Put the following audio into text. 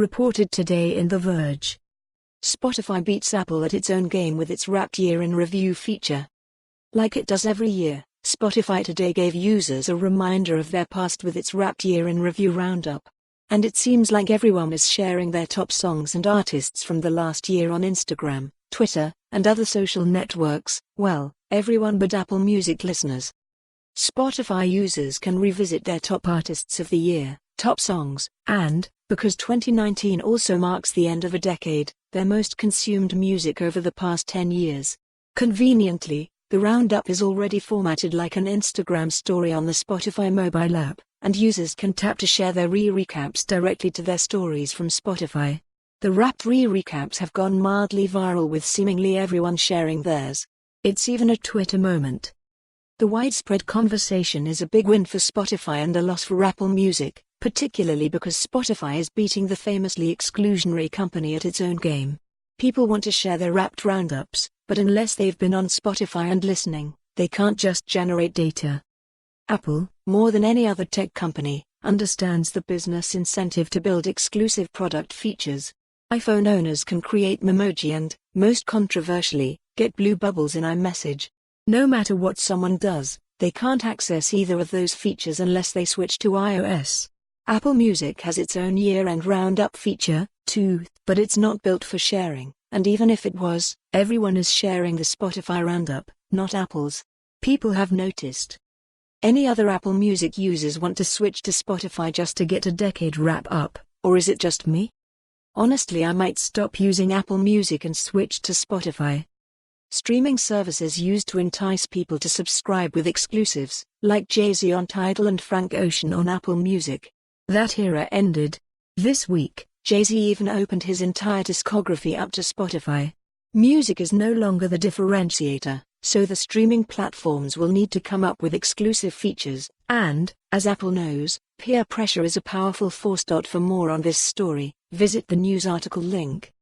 reported today in The Verge. Spotify beats Apple at its own game with its Wrapped Year in Review feature. Like it does every year, Spotify today gave users a reminder of their past with its Wrapped Year in Review roundup. And it seems like everyone is sharing their top songs and artists from the last year on Instagram, Twitter, and other social networks. Well, everyone but Apple Music listeners. Spotify users can revisit their top artists of the year, top songs, and, because 2019 also marks the end of a decade, their most consumed music over the past 10 years. Conveniently, the roundup is already formatted like an Instagram story on the Spotify mobile app, and users can tap to share their recaps directly to their stories from Spotify. The Wrapped recaps have gone mildly viral with seemingly everyone sharing theirs. It's even a Twitter moment. The widespread conversation is a big win for Spotify and a loss for Apple Music, particularly because Spotify is beating the famously exclusionary company at its own game. People want to share their Wrapped roundups, but unless they've been on Spotify and listening, they can't just generate data. Apple, more than any other tech company, understands the business incentive to build exclusive product features. iPhone owners can create Memoji and, most controversially, get blue bubbles in iMessage. No matter what someone does, they can't access either of those features unless they switch to iOS. Apple Music has its own year-end roundup feature, too, but it's not built for sharing, and even if it was, everyone is sharing the Spotify roundup, not Apple's. People have noticed. Any other Apple Music users want to switch to Spotify just to get a decade wrap-up, or is it just me? Honestly, I might stop using Apple Music and switch to Spotify. Streaming services used to entice people to subscribe with exclusives, like Jay-Z on Tidal and Frank Ocean on Apple Music. That era ended. This week, Jay-Z even opened his entire discography up to Spotify. Music is no longer the differentiator, so the streaming platforms will need to come up with exclusive features, and, as Apple knows, peer pressure is a powerful force. For more on this story, visit the news article link.